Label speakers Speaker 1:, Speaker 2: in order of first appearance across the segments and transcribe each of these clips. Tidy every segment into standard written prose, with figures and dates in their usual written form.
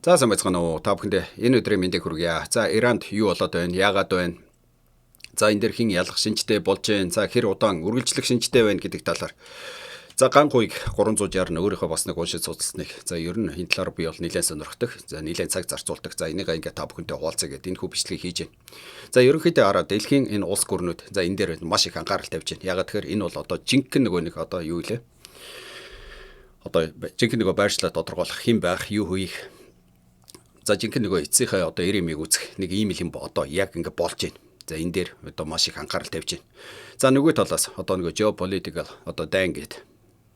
Speaker 1: За сайн байцгаана уу. Та бүхэндээ энэ өдрийн мэндийг хүргье. За Иранд юу болоод байна? Яагаад байна? За энэ дэр хин ялах шинжтэй болж байна. За хэр удаан үргэлжлэх шинжтэй байна гэдэг талаар. За ганхуйг 360 өөрийнхөө бас нэг уншиж судалсныг. За ер нь энэ талаар би бол нэлээд сонирхдаг. За нэлээд цаг зарцуулдаг. За энийг ингээ та бүхэнтэй хуваалцъя гэдэг энэ хүү бичлэгийг хийж байна. За ерөнхийдөө хараа дэлхийн энэ улс гүрнүүд за энэ дээр маш их анхаарал тавьж байна. Ягаад тэгэхээр энэ бол одоо жинхэнэ нөгөө нэг одоо юу илээ? Одоо жинхэнэ нөгөө байршлаа тодорхойлох хэн байх, юу хийх. За жинхэнэ нөгөө эцсийнхээ одоо эремийг үзэх нэг ийм юм одоо яг ингэ болж байна. За энэ дээр одоо маш их анхаарал тавьж байна. За нөгөө талаас одоо нөгөө geopolitical одоо дайн гэдэг.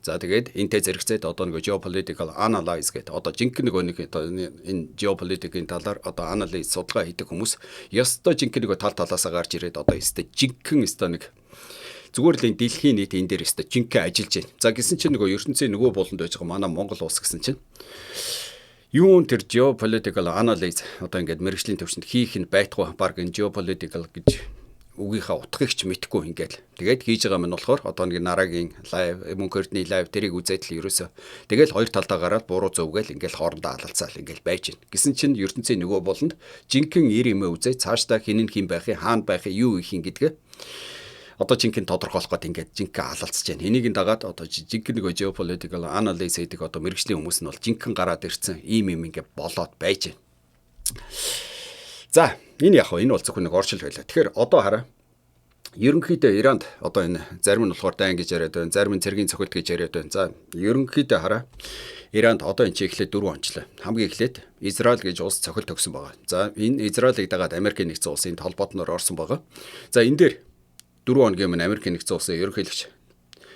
Speaker 1: За тэгээд энтэй зэрэгцээд одоо нөгөө geopolitical analyze гэдэг. Одоо жинхэнэ нөгөө нэг одоо энэ geopolitical-ийн талаар одоо анализ судалгаа хийдэг хүмүүс ёстой жинхэнэ нөгөө талаасаа гарч ирээд одоо ёстой жинхэнэ ёстой нэг зүгээр л энэ дэлхийн нийт энэ дээр ёстой жинхэнэ ажиллаж байна. За гэсэн чинь нөгөө ертөнцийн нөгөө болонд байж байгаа манай Монгол улс гэсэн чинь юун тэр geopolitical analyze одоо ингээд мэргэжлийн төвшөнд хийх нь байтугай баг энэ geopolitical гэж үгийнхаа утгыг ч мэдэхгүй ингээд тэгээд хийж байгаа юм нь болохоор одоо нэг нарагийн лайв мөнхөрдний лайв тэрийг үзээд л ерөөсөө тэгэл хоёр талдаа гараад буруу зөвгээл ингээд хоорондоо алалцаал ингээд байж гин гэсэн чинь ертөнцийн нөгөө болонд жинхэнэ ир юмээ үзээ цаашдаа хинэн хин байхыг хаана байхыг юу их юм гэдгээ одоо жинхэнэ тодорхойлох гээд ингээд жинхэнэ алалцж байна. Энийг дагаад одоо жинхэнэ нөгөө geopolitical analysis гэдэг одоо мэргэжлийн хүмүүс нь бол жинхэнэ гараад ирсэн ийм юм ингээд болоод байж байна. За энэ яг энэ бол зөвхөн нэг оршил байлаа. Тэгэхээр одоо хараа ерөнхийдөө Иранд одоо энэ зарим нь болохоор дайн гэж яриад байна, зарим нь цэргийн цохилт гэж яриад байна. За ерөнхийдөө хараа Иранд одоо энэ чи эхлээд 4 онцлоо. Хамгийн эхлээд Израиль гэж улс цохилт өгсөн байгаа. За энэ Израилийг дагаад Америкийн нэгдсэн улсын толботноор орсон байгаа. За энэ дээр 4 хоногийн өмнө Америкийн нэгдсэн улсын ерөнхийлөгч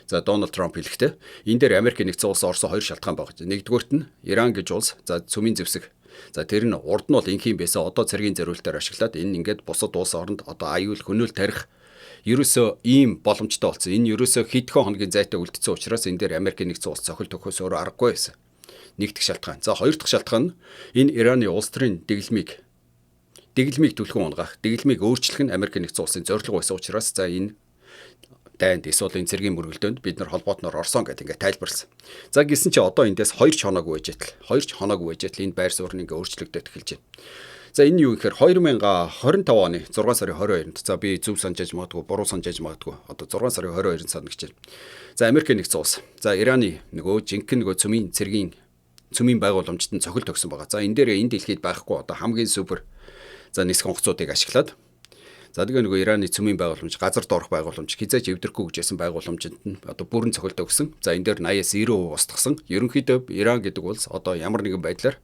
Speaker 1: за Дональд Трамп хэлэхдээ энэ дээр Америкийн нэгдсэн улс орсон хоёр шалтгаан байгаа. Нэгдүгüүрт нь Иран гэж улс за цөмийн зэвсэг. За тэр нь урд нь бол инхийн байсан одоо цэргийн зориултаар ашиглаад энэ ингээд бусад улс оронд одоо аюул хөнөөл тарих ерөөсөө ийм боломжтой болсон. Энэ ерөөсөө хэдхэн хоногийн зайтай үлдсэн учраас энэ дээр Америкийн нэгдсэн улс цохилт өгөхөөс өөр аргагүй байсан. Нэг дахь шалтгаан. За хоёр дахь шалтгаан нь энэ Ираны улс төрийн дэглэмийг түлхэн унгах, дэглэмийг өөрчлөх нь Америкийн нэгдсэн улсын зорилго байсан учраас за энэ дайнд эсвэл энэ цэргийн мөргөлдөөнд бид нар холбоотноор орсон гэдэг ингээд тайлбарласан. За гисэн чи одоо эндээс 2 хоног байж атал энэ байр суурь нь ингээд өөрчлөгдөж эхэлж байна. За энэ юу гэхээр 2025 оны 6 сарын 22-нд за би зөв санджиж магадгүй, буруу санджиж магадгүй. Одоо 6 сарын 22-нд санагдаж байна. За Америкийн нэгдсэн улс. За Ираны нөгөө жинхэнэ нөгөө цөмийн байгууламжид нь цохилт өгсөн байгаа. За энэ дээр энэ дэлхийд байхгүй одоо хамгийн супер за нисэх онгоцуудыг ашиглаад за тэгээ нөгөө Ираны цөмийн байгууламж, газар доорх байгууламж, хизээч эвдэрхгүй гэжсэн байгууламжинд нь одоо бүрэн цохилт өгсөн. За энэ дээр 80-90% устгасан. Ерөнхийдөө Иран гэдэг улс одоо ямар нэгэн байдлаар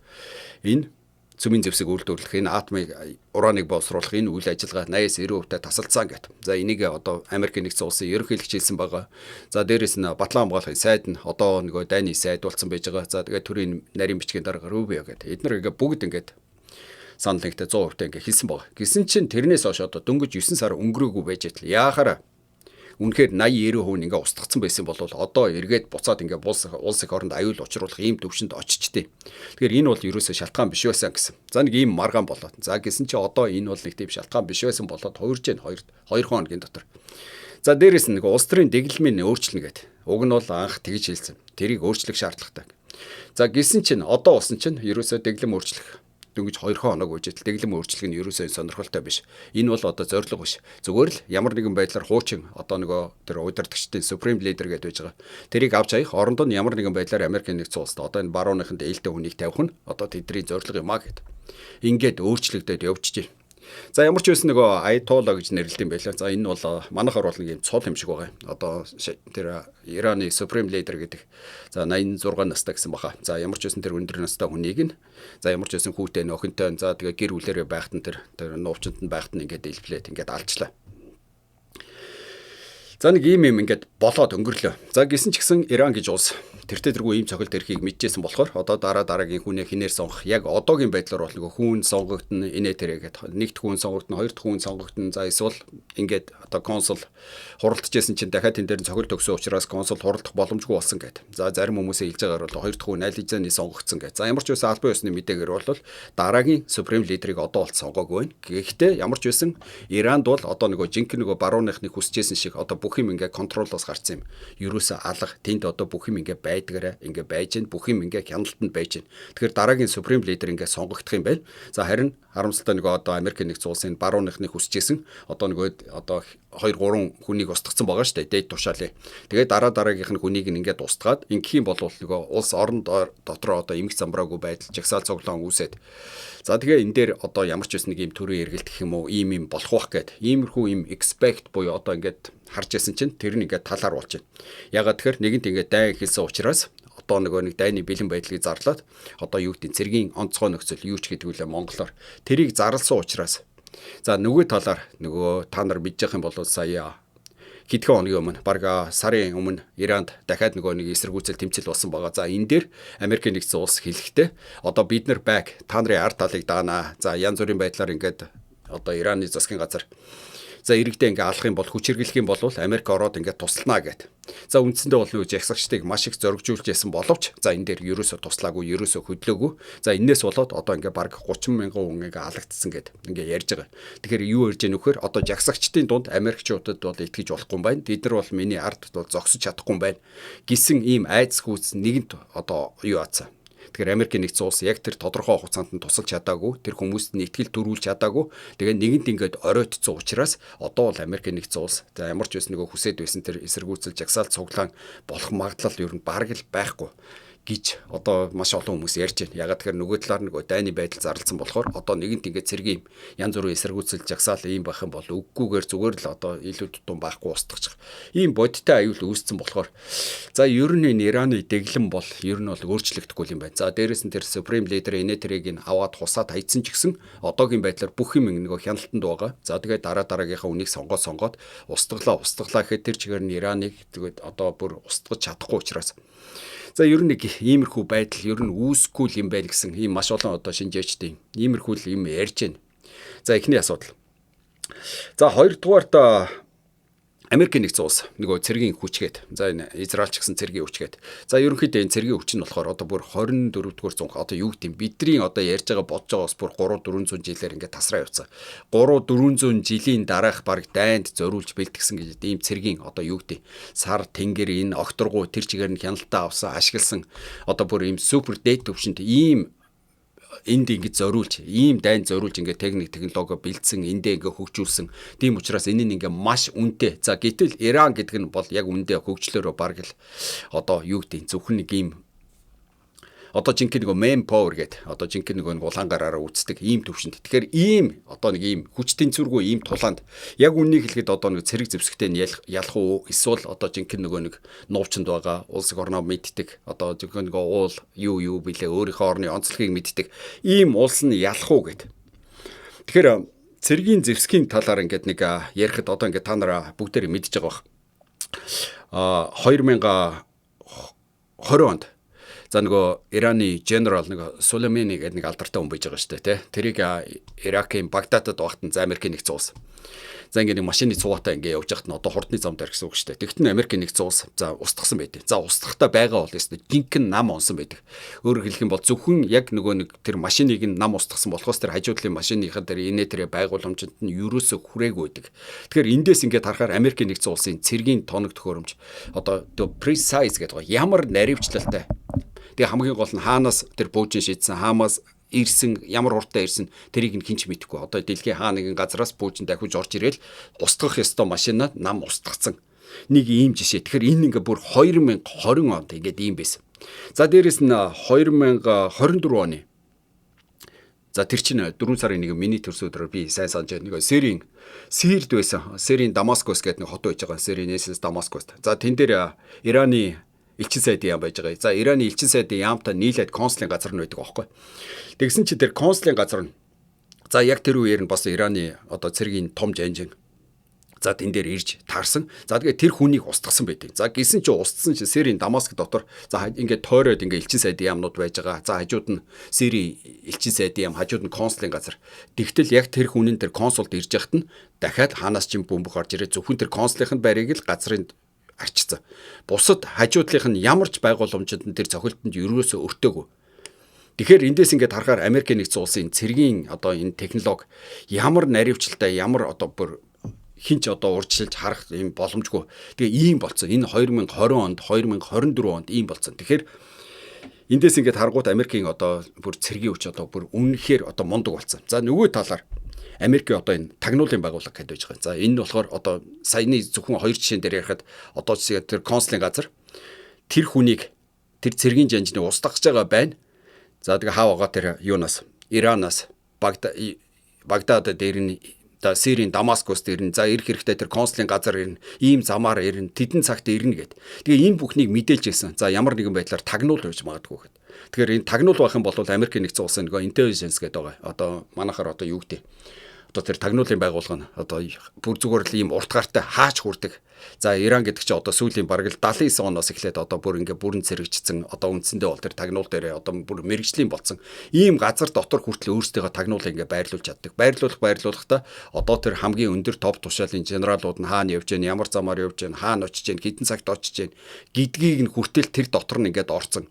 Speaker 1: энэ цөмийн зэвсэг үйлдвэрлэх, энэ атомыг ураныг боловсруулах энэ үйл ажиллагаа 80-90% тасалдсан гэдэг. За энийг одоо Америкийн нэгдсэн улсын ерөнхийлөгч хэлсэн байгаа. За дээрэс нь Батлан хамгаалахын сайд нь одоо нөгөө дайны сайд болсон байж байгаа. За тэгээ төрийн нарийн бичгийн дарга Рубио гэдэг. Эдгээр ингээ бүгд ингээд санал нэгтээ 100% ингээ хэлсэн байгаа. Гэсэн чинь тэрнээс хойш одоо дөнгөж 9 сар өнгөрөөгүй байж тал яахаараа үнэхээр 80-90% ингээ устгацсан байсан бол одоо эргээд буцаад ингээ улс их оронд аюул учруулах ийм төвшөнд очичтэй. Тэгэхээр энэ бол ерөөсөө шалтгаан биш байсан гэсэн. За нэг ийм маргаан болоод. За гэсэн чи одоо энэ бол нэг тийм шалтгаан биш байсан болоод хуурж जैन 2 хоногийн дотор. За дээрэс нь нэг улс төрийн дэглэмийг өөрчилнө гэдэг. Уг нь бол анх тэгж хэлсэн. Тэрийг өөрчлөх шаардлагатай. За гэсэн чинь одоо болсон чинь ерөөсөө дэглэм өөрчлөх дөнгөж 2 хоног үжил дэглэм өөрчлөх нь ерөөсөө сонирхолтой биш. Энэ бол одоо зорилго биш. Зүгээр л ямар нэгэн байдлаар хуучин одоо нөгөө тэр удирдагчдын Supreme Leader гэдэг байж байгаа. Тэрийг авч хаях оронд нь ямар нэгэн байдлаар Америкийн нэгдсэн улсад одоо энэ барууныханд ээлтэй хүнийг тавих нь одоо тэдний зорилго юм а гэд. Ингээд өөрчлөгдөд явчихжээ. За ямар ч байсан нөгөө Ayatollah гэж нэрлэдэг юм байлаа. За энэ бол манайхаар бол нэг юм цол юм шиг байгаа. Одоо тэр Ираны Supreme Leader гэдэг. За 86 настай гэсэн баха. За ямар ч байсан тэр өндөр настай хүнийг нь за ямар ч байсан хүүтэй нөхөнтэй за тэгээ гэр бүлэрээ байхад нь тэр нуувчанд нь байхад нь ингээд илплээд ингээд алчлаа. За нэг ийм юм ингээд болоод өнгөрлөө. За гисэн ч гэсэн Иран гэж улс тэртээ тэргүй ийм цохилт эрхийг мэдчихсэн болохоор одоо дараагийн хүнээ хинээр сонгох яг одоогийн байдлаар бол нэг хүн сонгогдно инээ тэрээгээд нэгд хүн сонгогдно хоёр дахь хүн сонгогдно за эсвэл ингээд одоо консул хуралдажсэн чинь дахиад тэн дээр нь цохилт өгсөн учраас консул хуралдах боломжгүй болсон гэдэг. За зарим хүмүүсээ хэлж байгаагаар бол хоёр дахь хүн аль хэзээ сонгогдсон гэдэг. За ямар ч байсан албан ёсны мэдээгээр бол дараагийн Supreme Leader-ыг одоо бол сонгоогүй байна. Гэхдээ ямар ч байсан Иранд бол одоо нөгөө жинхэнэ нөгөө барууныхны хүсэжсэн шиг одоо бүх юм ингээд контролоос гарсан юм. Ерөөсөө алга тэнд одоо бүх юм ингээд байдгаараа ингээ байж гэн бүх юм ингээ хяналтанд байж гэн. Тэгэхээр дараагийн Supreme Leader ингээ сонгогдох юм байна. За харин харамсалтай нөгөө одоо Америкийн нэгдсэн улсын барууныхны хүсчээсэн одоо нөгөө одоо 2-3 хүнийг устгацсан байгаа шүү дээ. Дэд тушаалыг. Тэгээд дараагийнх нь хүнийг ингээд устгаад ингэх юм бол нөгөө улс орон дотроо одоо эмх замбраагүй байдал жагсаал цуглаан үүсээд. За тэгээ энэ дээр одоо ямар ч байсан нэг юм төрийн эргэлт гэх юм уу ийм болох бах гэд. Иймэрхүү ийм expect буюу одоо ингээд харж ясан чинь тэр нь ингээд талаар болж байна. Ягаад тэгэхээр нэгэнт ингээд дайн хэлсэн учраас одоо нөгөө нэг дайны бэлэн байдлыг зарлаад одоо юу гэдэг цэргийн онцгой нөхцөл юу ч гэдэг үлээ монголоор тэрийг зарласан учраас за нөгөө талаар нөгөө та нар мэдж явах юм бол сая хэдхэн хоногийн өмнө бараг сарын өмнө Иранд дахиад нөгөө нэг эсэргүүцэл тэмцэл болсон байгаа. За энэ дээр Америкийн нэгдсэн улс хэлэхдээ одоо бид нар баг та нарын ард талыг даанаа. За янз бүрийн байдлаар ингээд одоо Ираны засгийн газар за иргэдээ ингээ алах юм бол хүч хэрэглэх юм бол Америк ороод ингээ туслана гэд. За үндсэндээ бол нөгөө жагсагчдыг маш их зоригжуулж ясан боловч за энэ дээр ерөөсө туслаагүй, ерөөсө хөдлөөгүй. За энээс болоод одоо ингээ баг 30 мянган хүн ингээ алагдсан гэд ингээ ярьж байгаа. Тэгэхээр юу ярьж яах нөхөр одоо жагсагчдын дунд Америкчуудад бол итгэж болохгүй юм байна. Бид нар бол миний ард бол зогсож чадахгүй юм байна гэсэн ийм айц гүйц нэгэнт одоо юу аацсан. Тэгэхээр Америкийн нэгдсэн улс яг тэр тодорхой хугацаанд нь тусалж чадаагүй, тэр хүмүүст нь итгэл төрүүлж чадаагүй. Тэгээ нэгэнт ингээд оройтцсон учраас одоо бол Америкийн нэгдсэн улс за ямар ч байсан нөгөө хүсээд байсан тэр эсэргүүцэл жагсаал цуглаан болох магадлал ер нь бараг л байхгүй гэж одоо маш олон хүмүүс ярьж байна. Ягаад тэгэхээр нөгөө талаар нөгөө дайны байдал зарласан болохоор одоо нэгэнт ингээд цэргийн янз бүрийн эсэргүүцэл жагсаал ийм байх юм бол үггүйгээр зүгээр л одоо илүү тутам байхгүй устгах. Ийм бодиттой аюул үүссэн болохоор за ер нь энэ Ираны дэглэм бол ер нь бол өөрчлөгдөхгүй юм байна. За дээрэс нь тэр Supreme Leader энэ тэрийг нь аваад хусаад хайцсан ч гэсэн одоогийн байдлаар бүх юм нөгөө хяналтанд байгаа. За тэгээд дараагийнхаа үнийг сонгоод устглаа гэхэд тэр чигээр нь Ираныг тэгээд одоо бүр устгаж чадахгүй учраас за ер нь нэг иймэрхүү байдал ер нь үүсэхгүй юм байна гэсэн ийм маш олон одоо шинжээчдийн иймэрхүү юм ярьж байна. За эхний асуудал. За хоёрдугаарт Америкийн нэгдсэн улс нөгөө цэргийн хүчгээд за энэ Израиль ч гэсэн цэргийн хүчгээд за ерөнхийдөө энэ цэргийн хүч нь болохоор одоо бүр 24-р зуун одоо юу гэдэм бидний одоо ярьж байгаа бодож байгаас бүр 300-400 жилээр ингээд тасраа явцсан. 300-400 жилийн дараах баг дайнд зориулж бэлтгэсэн гэж ийм цэргийн одоо юу гэдэм сар тэнгэр энэ огторгуу тэр чигээр нь хяналтаа авсан ашигласан одоо бүр ийм супер дэйт төвшөнд ийм энд ингэ зориулж ийм дайн зориулж ингэ технологи бэлдсэн эндээ ингэ хөгжүүлсэн тийм учраас энэ нь ингэ маш үнэтэй. За гэтэл Иран гэдэг нь бол яг үнэндээ хөгжлөөрөө баг л одоо юу гэдэг зөвхөн нэг ийм одоо жинхэнэ нөгөө man power гэдэг одоо жинхэнэ нөгөө улаангараараа үүсдэг ийм төвшөнд. Тэгэхээр ийм одоо нэг ийм хүч тэнцвэргүй ийм тулаанд яг үннийг хэлэхэд одоо нэг цэрэг зэвсэгтэй нь ялах уу эсвэл одоо жинхэнэ нөгөө нэг нуувчанд байгаа улс орноо мэддэг одоо жинхэнэ нөгөө уул юу билээ өөрийнхөө орны онцлогийг мэддэг ийм улс нь ялах уу гэд. Тэгэхээр цэргийн зэвсгийн талаар ингээд нэг ярихад одоо ингээд та нараа бүгдээр мэдж байгаа бах. 2020 онд за нөгөө Ираны генерал нөгөө Сулеймани гэдэг нэг алдартай хүн байж байгаа шүү дээ тий. Тэрийг Иракийн Багдадад багтан за Америкийн нэгдсэн улс. За ингээд нэг машины цуваатай ингээд явж байхад нь одоо хурдны зам дээр гэсэн үг шүү дээ. Тэгтэн Америкийн нэгдсэн улс за устгасан байдаг. За устгахтаа байгаа бол ёстой жинхэнэ нам онсон байдаг. Өөрөөр хэлэх юм бол зөвхөн яг нөгөө нэг тэр машиныг нь нам устгасан болохоос тэр хажуудлын машиныхаа дээр инээ тэр байгууламжинд нь юусоо хүрээгүй байдаг. Тэгэхээр эндээс ингээд харахаар Америкийн нэгдсэн улсын цэргийн тоног төхөөрөмж одоо precise гэдэг байгаа. Ямар наривчлалтай. Тэгээ хамгийн гол нь хаанаас тэр бөөжин шийдсэн хаамаас ирсэн ямар уртаа ирсэн тэрийг нь хинч мэдэхгүй. Одоо дэлхийн хаа нэгэн газараас бөөжин дахиж орж ирээл устгах ёстой машинаа нам устгацсан. Нэг ийм жишээ. Тэгэхээр энэ ингээ бүр 2020 онд ингээд ийм байсан. За дээрэс нь 2024 оны за тэр чинь 4 сарын 1 миний төрсөн өдрөөр би сайн санаж байгаа. Нэг Сирд байсан. Сирийн Дамаскус гэдэг нэг хот байж байгаа. Сирийнээс Дамаскус. За тэн дээр Ираны элчин сайдын яам байж байгаа. За Ираны элчин сайдын яамтай нийлээд консулын газар нь байдаг аахгүй. Тэгсэн чи тэр консулын газар нь за яг тэр үеэр нь бас Ираны одоо цэргийн том жанжин за тэн дээр ирж таарсан. За тэгээ тэр хүнийг устгасан байдаг. За гисэн чи устсан чи Сирийн Дамаск дотор за ингээд тойроод ингээд элчин сайдын яамнууд байж байгаа. За хажууд нь Сирийн элчин сайдын яам, хажууд нь консулын газар. Тэгтэл яг тэр хүнийн тэр консулд ирж яхад нь дахиад хаанаас ч бөмбөг орж ирээ. Зөвхөн тэр консулын байрыг л газрын арчсан. Бусад хажуудлынх нь ямар ч байгууламжинд нь тэр цохилтонд ерөөсөө өртөөгүй. Тэгэхээр эндээс ингээд харахаар Америкийн нэгдсэн улсын цэргийн одоо энэ технологи ямар наривчлалтай ямар одоо бүр хинч одоо урьдчилж харах юм боломжгүй. Тэгээ ийм болсон. Энэ 2020 онд 2024 онд ийм болсон. Тэгэхээр эндээс ингээд харгуут Америкийн одоо бүр цэргийн хүч одоо бүр үнэнхээр одоо мундаг болсон. За нөгөө талаар Америкийн одоо энэ тагнуулын байгууллага гэдэг байж байгаа. За энэ нь болохоор одоо саяны зөвхөн 2 жишээн дээр ярихад одоо тэр консулын газар тэр хүнийг тэр цэргийн жанжны устгах гэж байгаа байна. За тэгээ хаавгаа тэр юунаас Иранаас Багдад дээр нь Сирийн Дамаскус дээр нь за ирэх хэрэгтэй тэр консулын газар ирнэ. Ийм замаар ирнэ. Тэдэн цагт ирнэ гэд. Тэгээ энэ бүхнийг мэдээлж ирсэн. За ямар нэгэн байдлаар тагнуул байж магадгүй гэд. Тэгэхээр энэ тагнуул байх юм бол Америкийн нэгдсэн улсын нөгөө intelligence гэдэг байгаа. Одоо манайхаар одоо юу гэдэг. Одоо тэр тагнуулын байгууллага нь одоо бүр зүгээр л ийм уртгаартай хаач хүрдэг. За Иран гэдэг чинь одоо сүүлийн бараг л 79 оноос эхлээд одоо бүр ингээ бүрэн цэрэгжсэн одоо үндсэндээ бол тэр тагнуул дээр одоо бүр мэрэгжлийн болсон. Ийм газар дотор хүртэл өөрсдийнхөө тагнуулыг ингээ байрлуулж чаддаг. Байрлуулахдаа одоо тэр хамгийн өндөр топ тушаалын генералууд нь хаана явж гэн, ямар замаар явж гэн, хаана очиж гэн, хэдэн цагт очиж гэн гэдгийг нь хүртэл тэр дотор нь ингээд орцсон.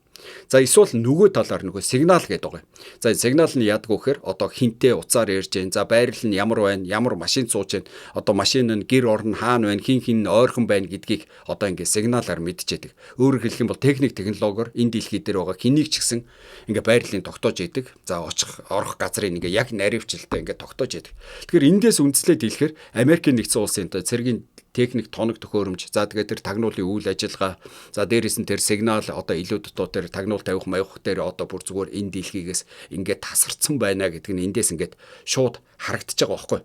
Speaker 1: За эсвэл нөгөө талаар нөгөө сигнал гэдэг байгаа. За сигнал нь яадаг вэ гэхээр одоо хинтээ уцаар ярьж гэн. За байрал нь ямар байна, ямар машин сууж гэн. Одоо машин нь гэр орн хаана байна, хин ойрхон байна гэдгийг одоо ингээд сигналаар мэдчихэдэг. Өөрөөр хэлэх юм бол техник технологиор энэ дэлхий дээр байгаа хэнийг ч гэсэн ингээд байрлалын тогтоож идэг. За очих орох газрыг ингээд яг наривчлалтай ингээд тогтоож идэг. Тэгэхээр эндээс үндслээд хэлэхээр Америкийн нэгдсэн улсын цэргийн техник тоног төхөөрөмж за тэгээд тэр тагнуулын үйл ажиллагаа за дээрээс нь тэр сигнал одоо илүү дотоо тэр тагнуул тавих маявах дээр одоо бүр зүгээр энэ дэлхийгээс ингээд тасарсан байна гэдэг нь эндээс ингээд шууд харагдаж байгаа байхгүй.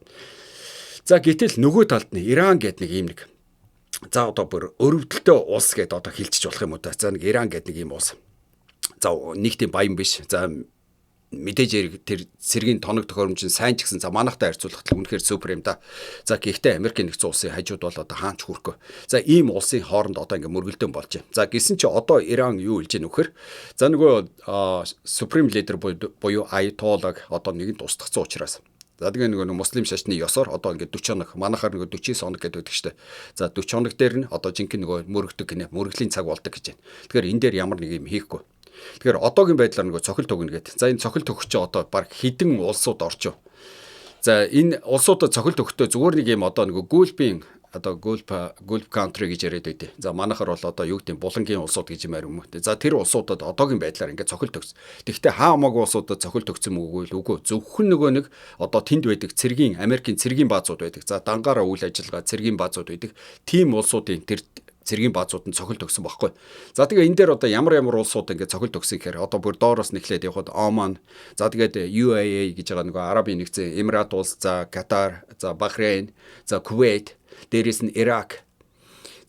Speaker 1: За гэтэл нөгөө талд нь Иран гэдэг нэг юм нэг за одоо бүр өрөвдөлтөй улс гэдээ одоо хэлчих болох юм уу та. За нэг Иран гэдэг нэг юм улс. За нэг тийм баян биш. За мэдээж тэр цэргийн тоног төхөөрөмж нь сайн ч гэсэн за манайхтай харьцуулахад л үнэхээр супер юм да. За гэхдээ Америкийн нэгдсэн улсын хажууд бол одоо хаанч хүрхгүй. За ийм улсын хооронд одоо ингээ мөргөлдөөн болж байна. За гисэн чи одоо Иран юу хэлж гэнэ вөхөр. За нөгөө Supreme Leader буюу Ayatollah одоо нэгэн тусдагцсан учраас. За тэгээ нөгөө муслим шашны ёсоор одоо ингээ 40 хоног манайхаар нөгөө 49 хоног гэдэг байдаг штэ. За 40 хоног дээр нь одоо жинхэнэ нөгөө мөргөдөг гинэ мөргөлийн цаг болдог гэж байна. Тэгэхээр энэ дээр ямар нэг юм хийхгүй. Тэгэхээр одоогийн байдлаар нөгөө цохил төгнө гэдэг. За энэ цохил төгч одоо баг хідэн улсууд орчоо. За энэ улсуудад цохил төгтөө зүгээр нэг юм одоо нөгөө Gulf-ийн одоо Gulf country гэж яриад байдیں۔ За манайхаар бол одоо юу гэдэг булангийн улсууд гэж юмар юм уу. За тэр улсуудад одоогийн байдлаар ингээд цохил төгс. Тэгэхдээ хаа хамаагүй улсуудад цохил төгсөн үгүй л үгүй. Зөвхөн нөгөө нэг одоо тэнд байдаг цэргийн Америкийн цэргийн баазууд байдаг. За дангаараа үйл ажиллагаа цэргийн баазууд байдаг. Тим улсуудын тэр цэргийн баазууд нь цохил төгсөн байхгүй. За тэгээ энэ дээр одоо ямар улсууд ингээд цохил төгсөн гэхээр одоо бүр доороос нэхлээд явхад Оман, за тэгээд UAE гэж байгаа нөгөө Арабын нэгдсэн Эмират улс, за Катар, за Бахрейн, за Кувейт, дээрээс нь Ирак.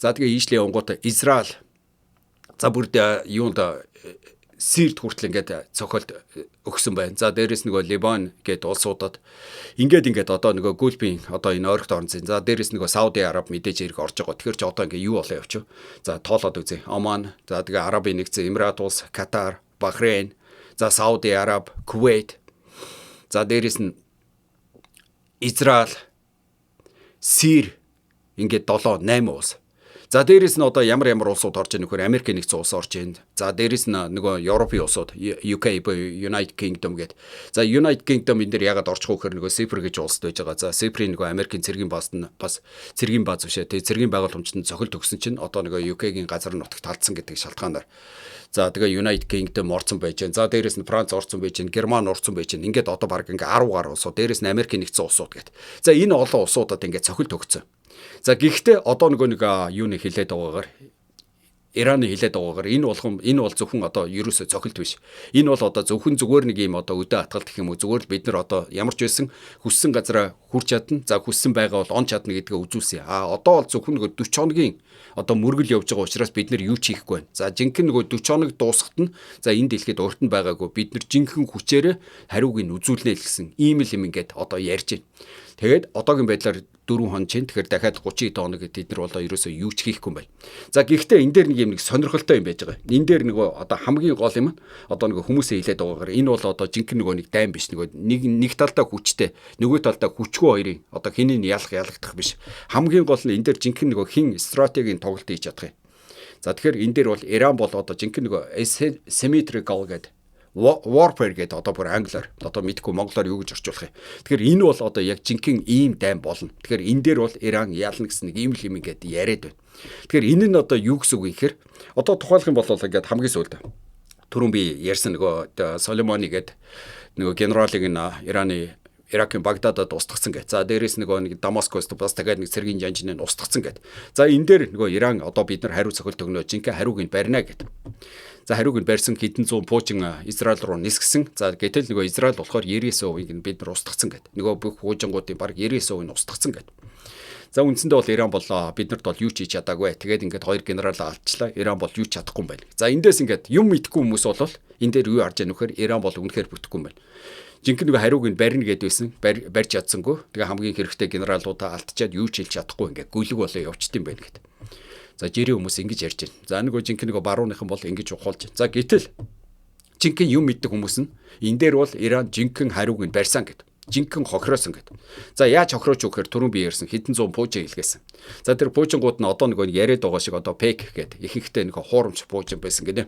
Speaker 1: За тэгээ ийшлийн онгууд Израиль. За бүр юунд Сирт хүртэл ингээд цохилт өгсөн байна. За дээрээс нөгөө Ливан гэдэг улсуудад ингээд одоо нөгөө Гулфийн одоо энэ ойрогт орнцэн. За дээрээс нөгөө Сауди Араб мэдээж ирэх орж байгаа. Тэгэхээр ч одоо ингээд юу болоо явчих. За тоолоод үзье. Оман, за тэгээ Арабын нэгдсэн Эмират улс, Катар, Бахрейн, за Сауди Араб, Кувейт. За дээрээс нь Израиль, Сир ингээд 7 8 улс. За дээрээс нь одоо ямар улсууд орж ийн нөхөр Америкийн нэгдсэн улс орж ийн. За дээрээс нь нөгөө Европын улсууд UK United Kingdom гэдэг. За United Kingdom энэ дээр ягаад орчих вэ гэхээр нөгөө Cyprus гэж улсд байж байгаа. За Cyprus нөгөө Америкийн цэргийн бааз нь бас цэргийн бааз бишээ. Тэгээ цэргийн байгууламжтанд цохил төгсөн чинь одоо нөгөө UK-гийн газар нутагт талдсан гэдэг шалтгаанаар. За тэгээ United Kingdom орцсон байж гэн. За дээрээс нь Франц орцсон байж гэн, Герман орцсон байж гэн. Ингээд одоо баг ингээ 10 гаруй улсууд, дээрээс нь Америкийн нэгдсэн улсууд гэдэг. За энэ олон улсуудад ингээ цохил төгсөн. За гэхдээ одоо нөгөө нэг юуны хилээд байгаагаар Ираны хилээд байгаагаар энэ бол зөвхөн одоо ерөөсөө цохилт биш. Энэ бол одоо зөвхөн зүгээр нэг юм одоо өдөө атгалт гэх юм уу зүгээр л бид нар одоо ямар ч байсан хүссэн газараа хүрч чадна. За хүссэн байгаа бол он чадна гэдгээ үзүүлсэн. Одоо бол зөвхөн нөгөө 40 хоногийн одоо мөргөл явж байгаа учраас бид нар юу ч хийхгүй байна. За жинхэнэ нөгөө 40 хоног дуусахад нь за энэ дэлхийд урд нь байгаагүй бид нар жинхэнэ хүчээрээ хариуг нь үзүүлнэ л гэсэн ийм л юм ингээд одоо ярьж байна. Тэгээд одоогийн байдлаар 4 хон чинь тэгэхээр дахиад 30 хоног тэд нар болоо ерөөсөө юу ч хийхгүй юм байна. За гэхдээ энэ дээр нэг юм нэг сонирхолтой юм байж байгаа. Энэ дээр нөгөө одоо хамгийн гол юм одоо нөгөө хүмүүсээ хэлээд байгаагаар энэ бол одоо жинхэнэ нөгөө нэг дайм биш нөгөө нэг талдаа хүчтэй нөгөө талдаа хүчгүй хоёрын одоо хэнийг ялагдах биш. Хамгийн гол нь энэ дээр жинхэнэ нөгөө хин стратегийн тоглолт хийж чадах юм. За тэгэхээр энэ дээр бол Иран бол одоо жинхэнэ нөгөө asymmetrical гэдэг warfare гэдэг одоо бүр англиар одоо мэдгүй монголоор юу гэж орчуулах юм. Тэгэхээр энэ бол одоо яг жинхэнэ ийм дайм болно. Тэгэхээр энэ дээр бол Иран яална гэсэн нэг ийм л юм ингээд яриад байна. Тэгэхээр энэ нь одоо юу гэсэн үг юм гэхээр одоо тухайлах юм бол ингээд хамгийн сүүлд түрүүн би ярьсан нөгөө Соломони гэдэг нөгөө генералыг нь Иракийн Багдадад устгацсан гэж. За дээрээс нэг Дамаскост бас дахиад нэг цэргийн жанжны устгацсан гэж. За энэ дээр нөгөө Иран одоо бид нар хариу цохилт өгнө жинхэнэ хариуг нь барина гэдэг. За хариуг нь барьсан хэдэн зуун Пучин Израиль руу нисгсэн. За гэтэл нөгөө Израиль болохоор 99%-ийг нь бид нар устгацсан гэдэг. Нөгөө бүх хуужингуудын баг 99% нь устгацсан гэдэг. За үндсэндээ бол Иран бол биднэрт бол юу ч хийж чадаагүй. Тэгээд ингээд хоёр генералаа алдчихлаа. Иран бол юу ч чадахгүй юм байна. За эндээс ингээд юм мэдгүй хүмүүс бол энэ дээр юу харж яах нөхөр Иран бол үнэхээр бүтэхгүй юм байна. Жинхэнэ нэг хариуг нь барина гэдээсэн барьж чадсангүй. Тэгээ хамгийн хэрэгтэй генералуудаа алдчихад юу ч хийж чадахгүй ингээд гүйлэг болоо явчихд юм байна гэдэг. За жирийн хүмүүс ингэж ярьж байна. За нөгөө жинхэнэ нөгөө барууныхан бол ингэж ухуулж байна. За гэтэл жинхэнэ юм мэддэг хүмүүс нь энэ дээр бол Иран жинхэнэ хариуг нь барьсан гэдэг. Жинхэнэ хохироосон гэдэг. За яаж хохирооч өгөхээр түрүүн би ярьсан хэдэн зуун Пучин илгээсэн. За тэр Пучингууд нь одоо нөгөө яриад байгаа шиг одоо фейк гэдэг ихэнхдээ нөгөө хуурамч Пучин байсан гинэ.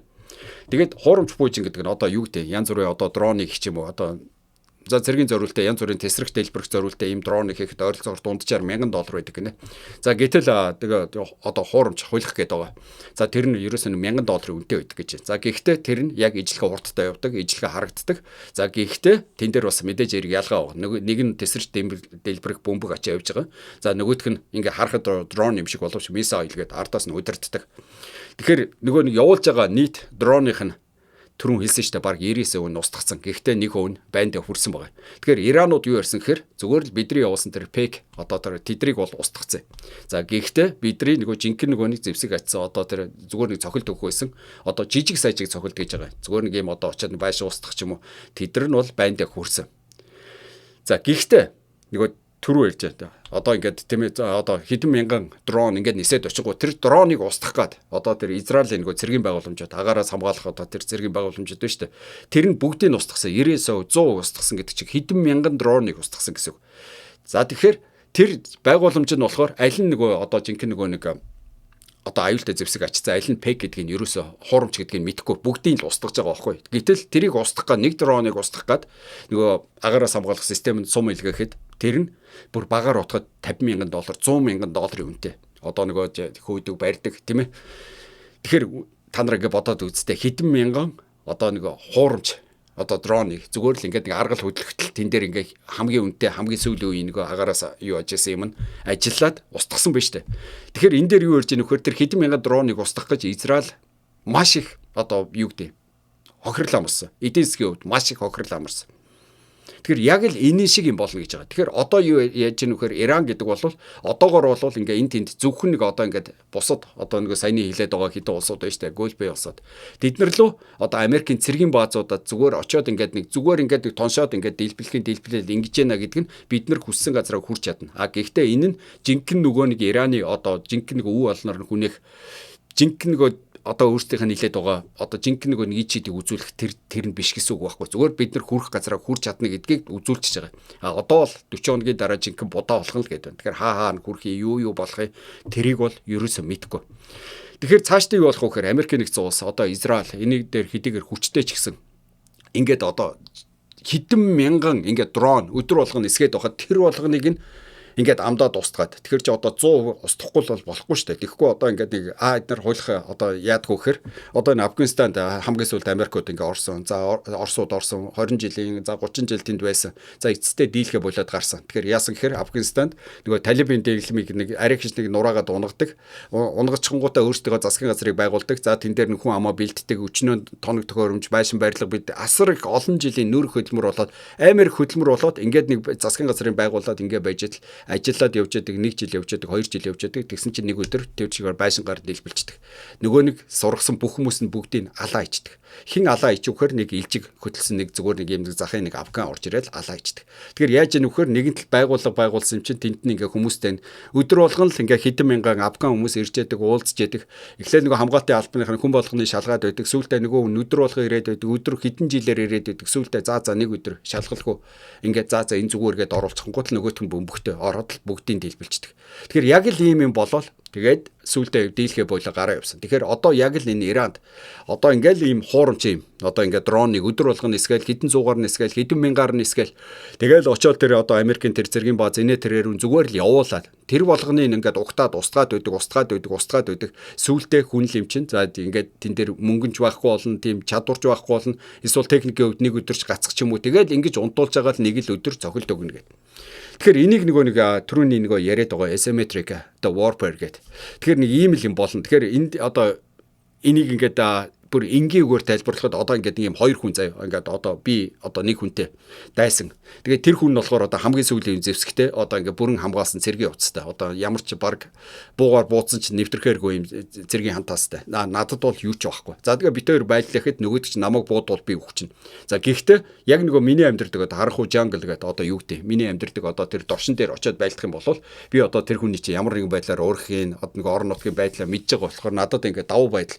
Speaker 1: Тэгээд хуурамч Пучин гэдэг нь одоо юу гэдэг янз бүрийн одоо дроныг хич юм уу одоо за цэргийн зориултаа янз бүрийн тесрэх дэлбэрэх зориултаа ийм дроныг хийхэд ойролцоогоор дунджаар $1000 байдаг гинэ. За гэтэл тэгээ одоо хуурамч хуйлах гээд байгаа. За тэр нь ерөөсөө $1000 үнэтэй байдаг гэж. За гэхдээ тэр нь яг ижлэхэ урттай явдаг, ижлэхэ харагддаг. За гэхдээ тэн дээр бас мэдээж эрг ялгаа байгаа. Нэг нь тесрэж дэлбэрэх бөмбөг ачаа явж байгаа. За нөгөөх нь ингээ харахад дрон юм шиг боловч мисайл гээд ардаас нь удирддаг. Тэгэхээр нөгөө нэг явуулж байгаа нийт дроных нь түрүүн хэлсэн шүү дээ баг 99% нь устгацсан. Гэхдээ 1% нь байнд хүрсэн байгаа. Тэгэхээр Иранууд юу ярьсан гэхээр зүгээр л бидний явуулсан тэр фейк одоо тэр тэдрийг бол устгацсан. За гэхдээ бидний нөгөө жинхэнэ нөгөө нэг зэвсэг ачсан одоо тэр зүгээр нэг цохилт өгөх байсан. Одоо жижиг сайжиг цохилт гэж байгаа. Зүгээр нэг юм одоо очиад байшаа устгах ч юм уу. Тэдэр нь бол байнд хүрсэн. За гэхдээ нөгөө түрүү ярьж байгаа. Одоо ингээд тийм ээ одоо хэдэн мянган дрон ингээд нисээд очингуу тэр дроныг устгах гээд одоо тэр Израилийн нөгөө цэргийн байгууламжууд агаараас хамгаалах одоо тэр цэргийн байгууламжууд байна шүү дээ. Тэр нь бүгдийг нь устгасан 99%, 100% устгасан гэдэг чинь хэдэн мянган дроныг устгасан гэсэн үг. За тэгэхээр тэр байгууламж нь болохоор аль нь нөгөө одоо жинхэнэ нөгөө нэг одоо аюултай зэвсэг ачсан аль нь фейк гэдгийг нь ерөөсө хуурамч гэдгийг нь мэдэхгүй бүгдийг л устгаж байгаа байхгүй. Гэтэл тэрийг устгах гээд нэг дроныг устгах гээд нөгөө агаараас хамгаалах системд сум илгээхэд тэр нь бүр багаар утгаад $50,000, $100,000 үнэтэй. Одоо нөгөө хөөдөг барьдаг тийм ээ. Тэгэхээр та нар ингэ бодоод үзтээ хэдэн мянган одоо нэг хуурамч одоо дроныг зүгээр л ингээд нэг аргал хөдлөлтөл тэн дээр ингээ хамгийн үнэтэй хамгийн сүүлийн үеийн нэг агаараас юу ажижсэн юм нь ажиллаад устгасан байж тээ. Тэгэхээр энэ дээр юу ярьж байгаа нөхөр тэр хэдэн мянган дроныг устгах гэж Израиль маш их одоо юу гэдэг хохирлоо амарсан. Эдийн засгийн хувьд маш их хохирлоо амарсан. Тэгэхээр яг л энэ шиг юм болно гэж байгаа. Тэгэхээр одоо юу яаж ийм нөхөр Иран гэдэг бол одоогоор бол ингээ энэ тэнд зөвхөн нэг одоо ингээд бусад одоо нэг саяны хилээд байгаа хэдэн улсууд байна шүү дээ. Гөлбэй улсууд. Тэд нар лөө одоо Америкийн цэргийн баазуудад зүгээр очиод ингээд нэг нэг тоншоод ингээд дэлбэлээл ингэж яана гэдэг нь бид нар хүссэн газараа хүрч чадна. А гэхдээ энэ нь жинхэнэ нөгөө нэг Ираны одоо жинхэнэ нэг үе олноор нь хүнийх жинхэнэ нөгөө одоо өөрсдийнх нь хилээд байгаа одоо жинхэнэ нэг ичидийг үзүүлэх тэр нь биш гэсэн үг байхгүй. Зүгээр бид нар хүрэх газараа хүрч чадна гэдгийг үзүүлчихэж байгаа. А одоо бол 40 хоногийн дараа жинхэнэ будаа болох нь л гэдэг. Тэгэхээр хаа хүрэх юу болохыг тэрийг бол ерөөсөө мэдгүй. Тэгэхээр цаашдаа юу болох вэ гэхээр Америк нэгдсэн улс одоо Израиль энийг дээр хэдийгээр хүчтэй ч гэсэн ингээд одоо хэдэн мянган ингээд дрон өдөр болгон нисгээд байхад тэр болгоныг нь ингээд амдаад устгаад. Тэгэхээр чи одоо 100% устгахгүй бол болохгүй шүү дээ. Тэгэхгүй одоо ингээд нэг эднэр хуйлах одоо яадгүй гэхээр одоо энэ Афганистанд хамгийн сүүлд Америкууд ингээд орсон. За Оросууд орсон 20 жилийн за 30 жил тэнд байсан. За эцэстээ дийлхэ болоод гарсан. Тэгэхээр яасан гэхээр Афганистанд нөгөө талибын дэглэмийг нэг арай хич нэг нураагаад унгадаг. Унгачхангуудаа өөрсдөө засгийн газрыг байгуулдаг. За тэн дээр нөхөн амаа бэлддэг өчнөө тоног төхөөрөмж байшин барилга бид асар их олон жилийн нүүр хөдөлмөр болоод амар их хөдөлмөр болоод ингээд нэг засгийн газрыг байгуулад ингээд байж л ажиллаад явж байдаг 1 жил явж байдаг 2 жил явж байдаг тэгсэн чинь нэг өдөр тэр чигээр байшингаар дэлбэлцдэг. Нөгөө нэг сургасан бүх хүмүүс нь бүгдийг алаа ичдэг. Хин алаа ичвэхээр нэг илжиг хөтөлсөн нэг зүгээр нэг юм захын нэг афган орж ирэл алаа ичдэг. Тэгэхээр яаж ийм вөхөр нэгэн тал байгуулсан юм чинь тэнд нь ингээ хүмүүстэй өдөр болгон л ингээ хэдэн мянган афган хүмүүс ирж яадаг уулзж яадаг. Эхлээд нөгөө хамгаалтын албаныхны хүн болгоны шалгаад байдаг. Сүүлдээ нөгөө өдөр болгон ирээд байдаг. Өдөр хэдэн жилээр ирээд байдаг. Сүүлдээ за нэг өдөр шалгалгүй ингээ за энэ зүгээр гээд оруулчихгонгууд л нөгөөх нь бөмбөгтэй ороод л бүгдийг дийлбэлждэг. Тэгэхээр яг л ийм юм болол тэгээд сүүлдээ дийлхэ бойлоо гараа явсан. Тэгэхээр одоо яг л энэ Иранд одоо ингээл ийм хуурамч юм. Одоо ингээд дроныг өдөр болгоно нисгээл хэдэн зуугаар нисгээл хэдэн мянгаар нисгээл тэгэл очоод тэр одоо Америкийн тэр зэргийн бааз инээ тэрээр зүгээр л явуулаад тэр болгоныг ингээд угтаад устгаад байдаг. Сүүлдээ хүн л юм чинь. За ингээд тэн дээр мөнгөнч байхгүй болно, тийм чадварч байхгүй болно. Эсвэл техникийн хувьд нэг өдөрч гацах ч юм уу. Тэгэл ингэж унтуулж байгаа л нэг л өдөр цохилт өгнө гэдэг. Тэгэхээр энийг нэг түрүүний нэг яриад байгаа asymmetric the warfare гэдэг. Тэгэхээр нэг ийм л юм болно. Тэгэхээр энд одоо энийг ингээд бүр энгийгээр тайлбарлахад одоо ингээд ийм хоёр хүн заяа ингээд одоо би одоо нэг хүнтэй дайсан. Тэгээд тэр хүн нь болохоор одоо хамгийн сүүлийн зэвсэгтэй одоо ингээд бүрэн хамгаалсан цэргийн уцтай. Одоо ямар ч баг буугаар бууцсан ч нэвтрхээргүй юм цэргийн хантаастай. Надад бол юу ч байхгүй. За тэгээд бит хоёр байдлахад нөгөөд ч намайг буудвал би өгчин. За гэхдээ яг нөгөө миний амьдрдаг одоо харанхуй jungle гэдэг одоо юу гэдэг миний амьдрдаг одоо тэр доршин дээр очиод байлдах юм бол би одоо тэр хүний чинь ямар нэгэн байдлаар өөрхийн одоо нөгөө орон нутгийн байдлаа мэдж байгаа болохоор надад ингээд давуу байдал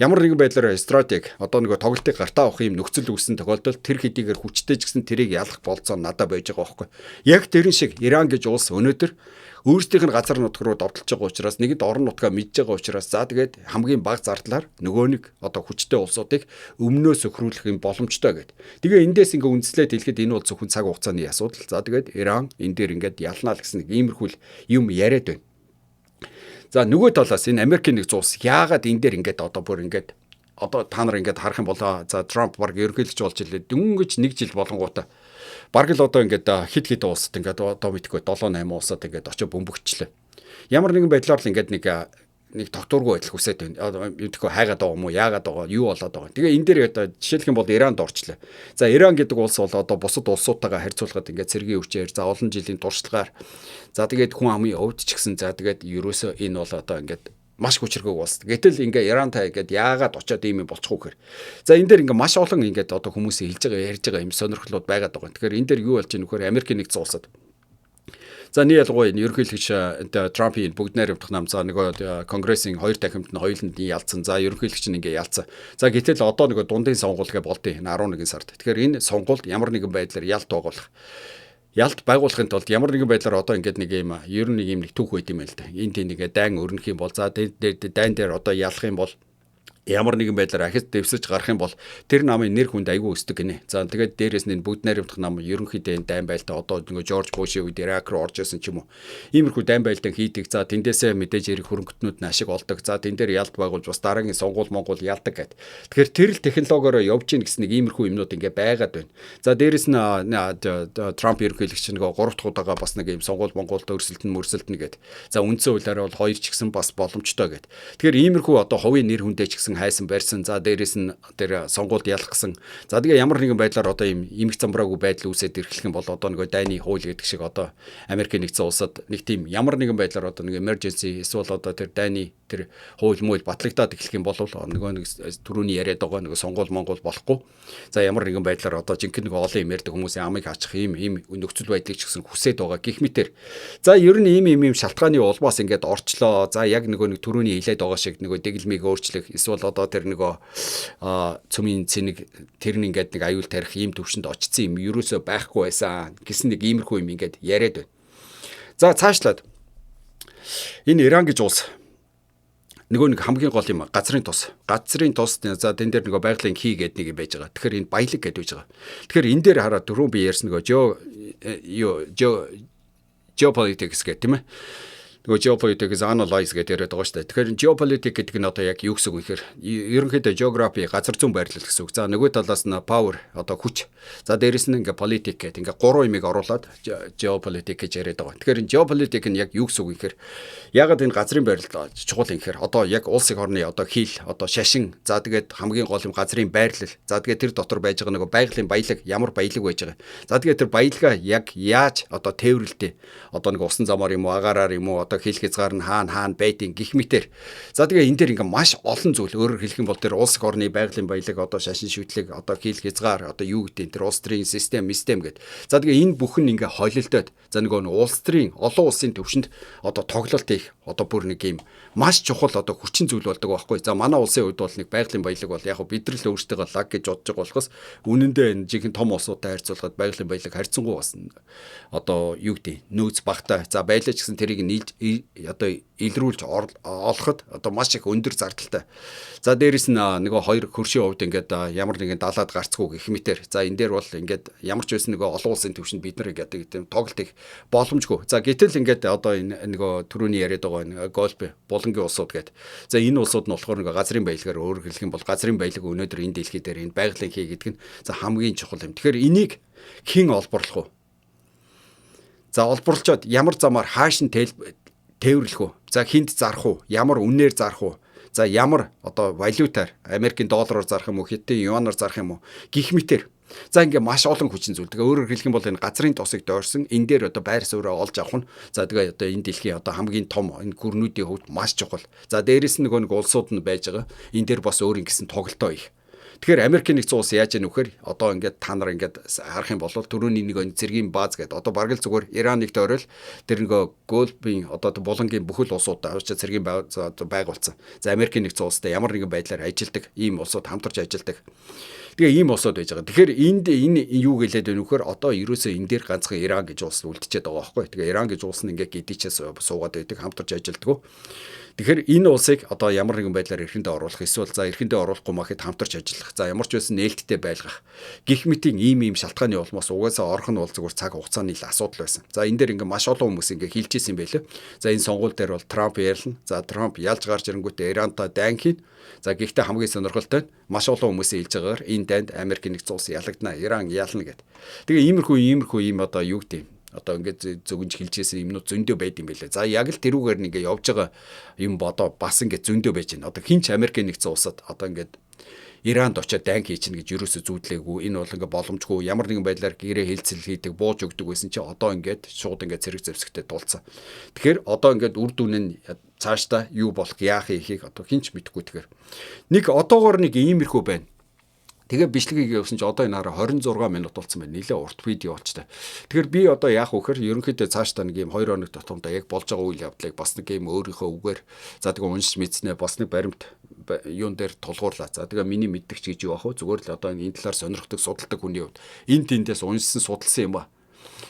Speaker 1: ямар нэгэн байдлаар стратеги одоо нөгөө тоглолтыг гартаа авах юм нөхцөл үүссэн тохиолдолд тэр хэдийгээр хүчтэй ч гэсэн тэрийг ялах болцоо надад байж байгаа байхгүй. Яг тэрэн шиг Иран гэж улс өнөөдөр өөрсдийнх нь газар нутг руу довтолж байгаа учраас нэгэд орон нутгаа мэдж байгаа учраас за тэгээд хамгийн бага зардлаар нөгөө нэг одоо хүчтэй улсуудыг өмнөөс өхрүүлэх юм боломжтой гэдэг. Тэгээ эндээс ингээ үндэслээд хэлэхэд энэ бол зөвхөн цаг хугацааны асуудал. За тэгээд Иран энэ дээр ингээд ялнаа л гэсэн нэг иймэрхүү юм яриад байна. За нөгөө талаас энэ Америкийн нэг улс яагаад энэ дээр ингээд одоо бүр ингээд одоо та нар ингээд харах юм бол за Трамп баг ерөнхийлөгч болж илээ дөнгөж 1 жил болонгуудаа баг л одоо ингээд хит улсад ингээд одоо мэдхгүй 7-8 улсад ингээд очиж бөмбөгчлээ. Ямар нэгэн байдлаар л ингээд нэг тогтуургүй байдал хүсээд байна. Мэдхгүй хайгаад байгаа юм уу, яагаад байгаа, юу болоод байгаа. Тэгээ энэ дээр одоо жишээлх юм бол Иранд орчлоо. За Иран гэдэг улс бол одоо бусад улсуудтайгаа харьцуулахад ингээд цэргийн өвчээр за олон жилийн туршлагаар за тэгээд хүн амын өвд ч гэсэн за тэгээд ерөөсөө энэ бол одоо ингээд маш хүчрхэг улс. Гэтэл ингээ Ирантай ингээд яагаад очиод ийм юм болчихгүй гэхээр. За энэ дээр ингээ маш олон ингээд одоо хүмүүсийн хэлж байгаа ярьж байгаа юм сонирхлууд байгаад байгаа. Тэгэхээр энэ дээр юу болж байгаа нөхөр Америкийн нэгдсэн улсад. За нэг ялгуур ерөнхийлөгч Трампийн бүгд найрамдах нам за нөгөө конгрессийн хоёр дахимт нь хоёуланд нь ялцсан. За ерөнхийлөгч нь ингээ ялцсан. За гэтэл одоо нөгөө дундын сонгуул гэ болдیں۔ Энэ 11 сард. Тэгэхээр энэ сонгуульд ямар нэгэн байдлаар ялт байгуулах. Ялт байгуулахын тулд ямар нэгэн байдлаар одоо ингээд нэг юм ер нь нэг түүх байт юм л да. Энд тэнийгээ дайн өрнөх юм бол за дайн дээр одоо ялах юм бол ямар нэгэн байдлаар ахиц дэвсэж гарах юм бол тэр намын нэр хүнд айгүй өсдөг гинэ. За тэгээд дээрээс нь бүгд найрамдах нам ерөнхийдөө дайн байлтаа одоо нөгөө Жорж Бушийн үед Ирак руу орж исэн ч юм уу. Иймэрхүү дайн байлтаа хийдэг. За тэндээсээ мэдээж ирэх хөрөнгөтнүүд нь ашиг олдог. За тэн дээр ялт байгуулж бас дараагийн сонгуул Монгол ялдаг гэд. Тэгэхээр тэр л технологиороо явж гин гэсэн нэг иймэрхүү юмнууд ингээ байгаад байна. За дээрээс нь Трамп ерөнхийлөгч нөгөө 3 дахь удаага бас нэг юм сонгуул Монголд өрсөлдөн гэд. За үндсэн хуулиараа бол 2 ч гэсэн бас боломжтой гэд. Тэгэхээр иймэрхүү одоо хувийн нэр хүндээ ч хайсан барьсан за дээрээс нь тэр сонгуульд ялах гэсэн за тэгээ ямар нэгэн байдлаар одоо ийм эмх замбраагүй байдал үүсээд ирэх юм бол одоо нөгөө дайны хууль гэдэг шиг одоо Америкийн нэгдсэн улсад нэг тийм ямар нэгэн байдлаар одоо нэг emergency эсвэл одоо тэр дайны тэр хууль мөл батлагдаад эхлэх юм бол нөгөө нэг түрүүний яриад байгаа нөгөө сонгуул Монгол болохгүй за ямар нэгэн байдлаар одоо жинхэнэ нэг олон юм ярьдаг хүмүүсийн амыг хаачих ийм нөхцөл байдлыг ч гэсэн хүсээд байгаа гэх мэтэр за ер нь ийм шалтгааны улмаас ингээд орчлоо за яг нөгөө нэг түрүүний хэлээд байгаа шиг нөгөө дэглэмийг өөрчлөх эсвэл одоо тэр нөгөө цөмийн цэник тэр нь ингээд нэг аюул тарих ийм төвшөнд очсон юм ерөөсөө байхгүй байсан гэсэн нэг иймэрхүү юм ингээд яриад байна. За цаашлаад энэ Иран гэж улс нөгөө нэг хамгийн гол юм газрын тус за тэн дээр нөгөө байгалийн хий гэдэг нэг юм байж байгаа. Тэгэхээр энэ баялаг гэдэг байж байгаа. Тэгэхээр энэ дээр хараад түрүү би ярьсан нөгөө geopolitics гэх тийм ээ. Нөгөө geopolitics analyze гэдэг яриад байгаа шүү дээ. Тэгэхээр geopolitics гэдэг нь одоо яг юу гэсэн үг вэ гэхээр ерөнхийдөө geography газар зүйн байрлал гэсэн үг. За нөгөө талаас нь power одоо хүч. За дээрэс нь ингээ politic гэдэг ингээ гурван юмыг оруулаад geopolitics гэж яриад байгаа. Тэгэхээр geopolitics нь яг юу гэсэн үг вэ гэхээр ягаад энэ газрын байрлал чухал юм гэхээр одоо яг улсын орны одоо хил одоо шашин за тэгээд хамгийн гол юм газрын байрлал. За тэгээд тэр дотор байж байгаа нөгөө байгалийн баялаг ямар баялаг байж байгаа. За тэгээд тэр баялагаа яг яаж одоо тээвэрлэлтэй одоо нэг усан замаар юм уу агаараар юм уу одоо хил хязгаар нь хаана байдیں гэх мэтэр. За тэгээ энэ дээр ингээ маш олон зүйл өөрөөр хэлэх юм бол тэр улс орны байгалийн баялаг одоо шашин шүтлэг одоо хил хязгаар одоо юу гэдэг тэр улс төрийн систем гэд. За тэгээ энэ бүхэн ингээ холилдоод за нөгөө улс төрийн олон улсын төвшөнд одоо тоглолт их одоо бүр нэг юм маш чухал одоо хүчин зүйл болдог байхгүй. За манай улсын хувьд бол нэг байгалийн баялаг бол яг бид нар л өөрсдөө лаг гэж бодож байгаа болохоос үнэндээ энэ жинхэнэ том улсуудтай харьцуулахад байгалийн баялаг харьцангуй бас одоо юу гэдэг нөөц багтаа. За байлаа ч гэсэн тэрийг одоо илрүүлж олоход одоо маш их өндөр зардалтай. За дээрэс нь нөгөө хоёр хөршийн хувьд ингээд ямар нэгэн далаад гарцгүй гэх мэтэр. За энэ дээр бол ингээд ямар ч байсан нөгөө олон улсын төвшөнд бид нар ингээд тийм тоглолт их боломжгүй. За гэтэл ингээд одоо энэ нөгөө түрүүний яриад байгаа гольф булангийн улсууд гэдэг. За энэ улсууд нь болохоор нөгөө газрын баялагаар өөрөөр хэлэх юм бол газрын баялаг өнөөдөр энэ дэлхий дээр энэ байгалийн хий гэдэг нь за хамгийн чухал юм. Тэгэхээр энийг хэн олборлох вэ? За олборлчоод ямар замаар хааш нь тээвэрлэх үү? За хинт зарах уу? Ямар үнээр зарах уу? За ямар одоо валютаар Америкийн доллараар зарах юм уу? Хятадын юанаар зарах юм уу? Гэх мэтэр. За ингээ маш олон хүчин зүйл. Тэгээ өөрөөр хэлэх юм бол энэ газрын тосыг дойрсон энэ дээр одоо байр суурь олж авах нь за тэгээ одоо энэ дэлхийн одоо хамгийн том энэ гүрнүүдийн хувьд маш чухал. За дээрэс нь нөгөө нэг улсууд нь байж байгаа. Энэ дээр бас өөр ингэсэн тоглолтоо их. Тэгэхээр Америкийн нэгдсэн улс яаж яах вэ? Одоо ингээд та нар ингээд харах юм бол түрүүний нэг зэргийн бааз гэдэг одоо бараг л зүгээр Ираныг тойрол тэр нөгөө Гольфийн одоо булангийн бүхэл улсууд авч зэргийн байгуулсан. За Америкийн нэгдсэн улстай ямар нэгэн байдлаар ажилдаг ийм улсууд хамтарч ажилдаг. Тэгээ ийм улсууд байж байгаа. Тэгэхээр энэ юу гэлээд байна вөхөр одоо ерөөсөө энэ дээр ганцхан Иран гэж улс үлдчихэд байгаа байхгүй. Тэгээ Иран гэж улс нь ингээд гидичээс суугаад байдаг хамтарч ажилдаг. Тэгэхээр энэ улсыг одоо ямар нэгэн байдлаар эрхэндээ оруулах эсвэл за эрхэндээ оруулахгүй махад хамтарч ажиллах. За ямар ч байсан нээлттэй байлгах. Гэх мэтийн ийм шалтгааны улмаас угаасаа орох нь бол зүгээр цаг хугацааны асуудал байсан. За энэ дээр ингээ маш олон хүмүүс ингээ хэлж ирсэн байлээ. За энэ сонгуул дээр бол Трамп ярьлаа. За Трамп ялж гарч ирэнгүүтээ Ирантай дайн хийн. За гэхдээ хамгийн сонирхолтой нь маш олон хүмүүсийн хэлж байгаагаар энэ дайнд Америкийн нэгдсэн улс ялагдана, Иран ялна гэдэг. Тэгээ иймэрхүү ийм одоо юу гэдэг одоо ингээд зөвгөнж хэлжсэн юмнууд зөндөө байд юм байлаа. За яг л тэрүүгээр нэг ингээд явж байгаа юм бодоо бас ингээд зөндөө байж байна. Одоо хинч Америкийн нэгдсэн улсад одоо ингээд Иранд очиод дайн хийчихнэ гэж юусоо зүүдлээгүй. Энэ бол ингээд боломжгүй. Ямар нэгэн байдлаар гэрээ хэлцэл хийдэг, бууж өгдөг байсан чи одоо ингээд шууд ингээд цэрэг зэвсэгтэй тулцсан. Тэгэхээр одоо ингээд үр дүн нь цаашдаа юу болох яах ихийг одоо хинч мэдэхгүй. Тэгэхээр нэг одоогоор нэг иймэрхүү байна. Тэгээ бичлэгийг явуулсан чи одоо энэ хараа 26 минут болсон байна. Нилээ урт видео болчтой. Тэгэхээр би одоо яах вэ гэхээр ерөнхийдөө цаашдаа нэг юм 2 хоног дотоордоо яг болж байгаа үйл явдлыг бас нэг юм өөрийнхөө үгээр за тэгээ уншиж мэдснэ бас нэг баримт юун дээр тулгуурлаа. За тэгээ миний мэддэгч гэж юу ах вэ? Зүгээр л одоо энэ талаар сонирхдаг судалдаг хүний хувьд энэ тэндээс уншсан судалсан юм ба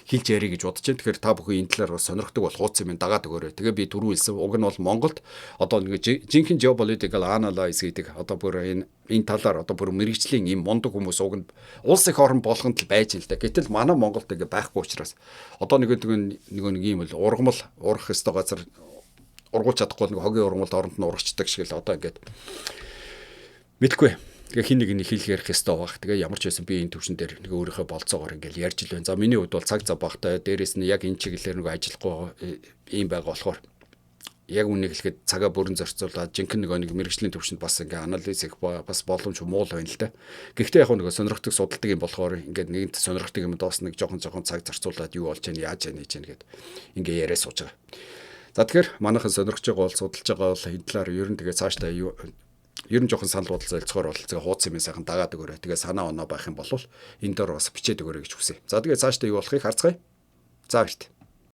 Speaker 1: хэлж ярих гэж бодож байна. Тэгэхээр та бүхэн энэ талаар бас сонирхдаг бол хуудас юм дагаад өгөөрэй. Тэгээ би түрүү хэлсэн уг нь бол Монголд одоо нэг жинхэнэ geopolitical analysis гэдэг одоо бүр энэ талаар одоо бүр мэрэгжлийн юм мундаг хүмүүс уг нь улс их орн болгонд л байж л да. Гэтэл манай Монголд ингээ байхгүй учраас одоо нэг юм л ургамал урах ёстой газар ургуулж чадахгүй нэг хогийн ургамалд оронд нь урагчдаг шиг л одоо ингээд мэдгүй. Тэгээ хин нэг хэл ярих ёстой баг. Тэгээ ямар ч байсан би энэ төвшин дээр нэг өөрийнхөө болцоогоор ингээл ярьж л байна. За миний хувьд бол цаг зав багтай. Дээрээс нь яг энэ чиглэлээр нэг ажиллахгүй юм байгаа болохоор яг үнийг хэлэхэд цагаа бүрэн зарцуулаад жинхэнэ нэг мэрэгжлийн төвшөнд бас ингээ анализ их бас боломж муу л байна л да. Гэхдээ яг нэг сонирхдаг судалдаг юм болохоор ингээд нэгэнт сонирхдаг юм доос нэг жоохон цаг зарцуулаад юу болж байна, яаж яаж гэд ингээ яриа сууж байгаа. За тэгэхээр манайхан сонирхож байгаа бол судалж байгаа бол энэ талаар ер нь тэгээ цаашдаа юу ер нь жоохон санал бодлоо залцгаар болцоо хуудас юм сайхан дагаад өгөөрэй. Тэгээ санаа оноо байх юм бол энэ дээр бас бичээд өгөөрэй гэж хүсье. За тэгээ цаашдаа юу болохыг харцгаая. За баярт.